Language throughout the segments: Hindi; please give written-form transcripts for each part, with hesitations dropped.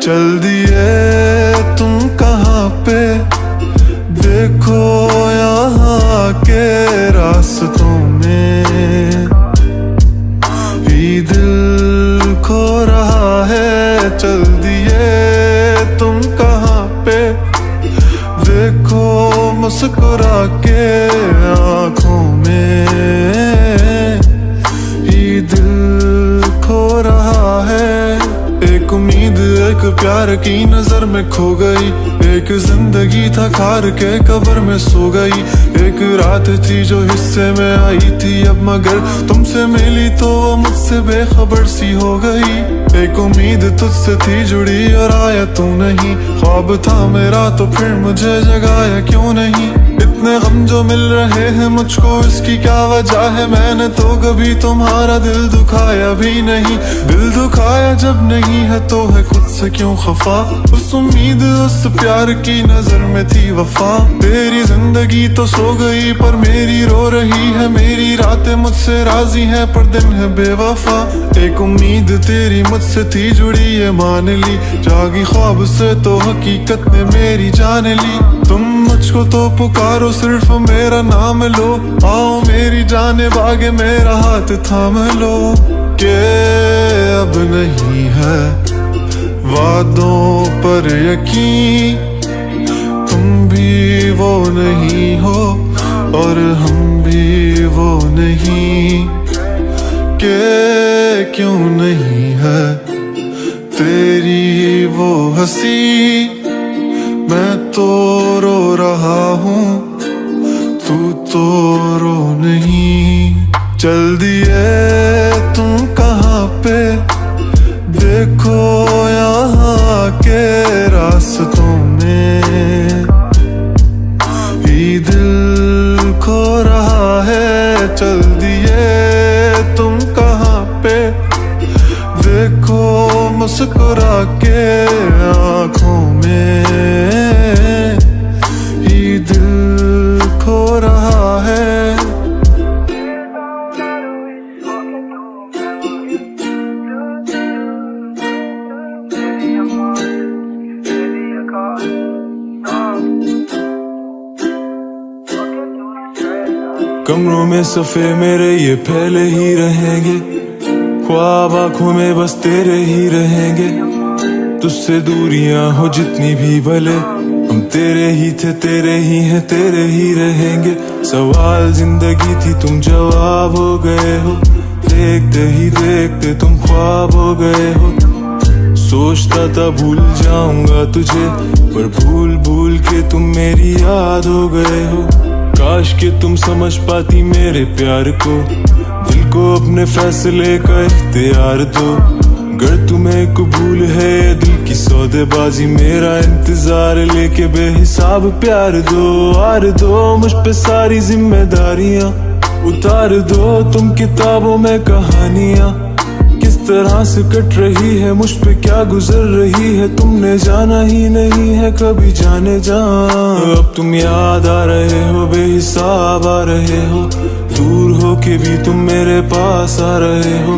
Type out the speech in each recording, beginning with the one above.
चल दिए तुम कहाँ पे, देखो यहाँ के रास्तों में ही दिल खो रहा है। चल दिए तुम कहाँ पे, देखो मुस्कुरा के आँखों में ही दिल खो रहा है। एक उम्मीद एक प्यार की नजर में खो गई, एक जिंदगी था खार के कब्र में सो गई। एक रात थी जो हिस्से में आई थी अब मगर तुमसे मिली तो वो मुझसे बेखबर सी हो गई। एक उम्मीद तुझसे थी जुड़ी और आया तू नहीं, ख्वाब था मेरा तो फिर मुझे जगाया क्यों नहीं। इतने गम जो मिल रहे हैं मुझको इसकी क्या वजह है, मैंने तो कभी तुम्हारा दिल दुखाया भी नहीं। दिल दुखाया जब नहीं है तो है खुद से क्यों खफा, उस उम्मीद उस प्यार की नजर में थी वफा। तेरी जिंदगी तो सो गई पर मेरी रो रही है, मेरी रातें मुझसे राजी हैं पर दिन है बेवफा। एक उम्मीद तेरी मुझसे थी जुड़ी ये मान ली, जागी ख्वाब से तो हकीकत ने मेरी जान ली। तुम मुझको तो पुकारो सिर्फ मेरा नाम लो, आओ मेरी जाने बागे मेरा हाथ थाम लो। के अब नहीं है वादों पर यकीन, तुम भी वो नहीं हो और हम भी वो नहीं। के क्यों नहीं है तेरी वो हंसी, मैं तो रो रहा हूँ तू तो रो नहीं। चल दिए तुम कहाँ पे, देखो यहाँ के रास्तों में ही दिल खो रहा है। चल दिए तुम कहाँ पे, देखो मुस्कुरा के आँखों में ही दिल खो रहा है। कमरों में सफ़े मेरे ये फैले ही रहेंगे, ख्वाब आँखों में बस तेरे ही रहेंगे। तुझसे दूरियां हो जितनी भी भले, हम तेरे ही थे तेरे ही हैं तेरे ही रहेंगे। सवाल जिंदगी थी तुम जवाब हो गए हो, देखते ही देखते तुम ख्वाब हो गए हो। सोचता था भूल जाऊंगा तुझे पर भूल भूल के तुम मेरी याद हो गए हो। काश कि तुम समझ पाती मेरे प्यार को, दिल को अपने फैसले का इख्तियार दो। अगर तुम्हें कबूल है दिल की सौदेबाजी, मेरा इंतजार लेके बेहिसाब प्यार दो। आर दो मुझ पे सारी जिम्मेदारियां, उतार दो तुम किताबों में कहानियां। किस तरह से कट रही है मुझ पे क्या गुजर रही है, तुमने जाना ही नहीं है कभी जाने जा। अब तुम याद आ रहे हो बेहिसाब आ रहे हो, दूर हो के भी तुम मेरे पास आ रहे हो।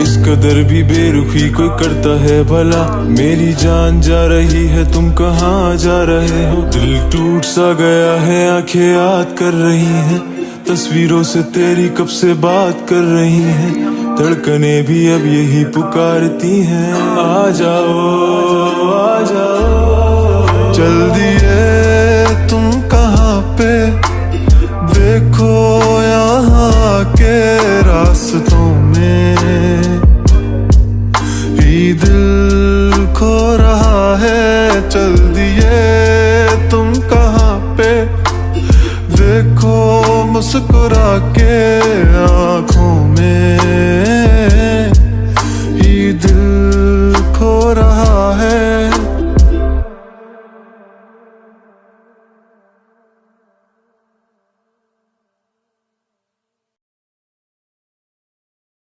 इस कदर भी बेरुखी कोई करता है भला, मेरी जान जा रही है तुम कहाँ जा रहे हो। दिल टूट सा गया है आंखें याद कर रही हैं, तस्वीरों से तेरी कब से बात कर रही हैं। धड़कने भी अब यही पुकारती हैं, आ जाओ आ जाओ। चल दिए तुम कहाँ पे, देखो यहाँ के रास्तों में ही दिल खो रहा है। चल दिए तुम कहाँ पे, देखो मुस्कुरा के आँखों में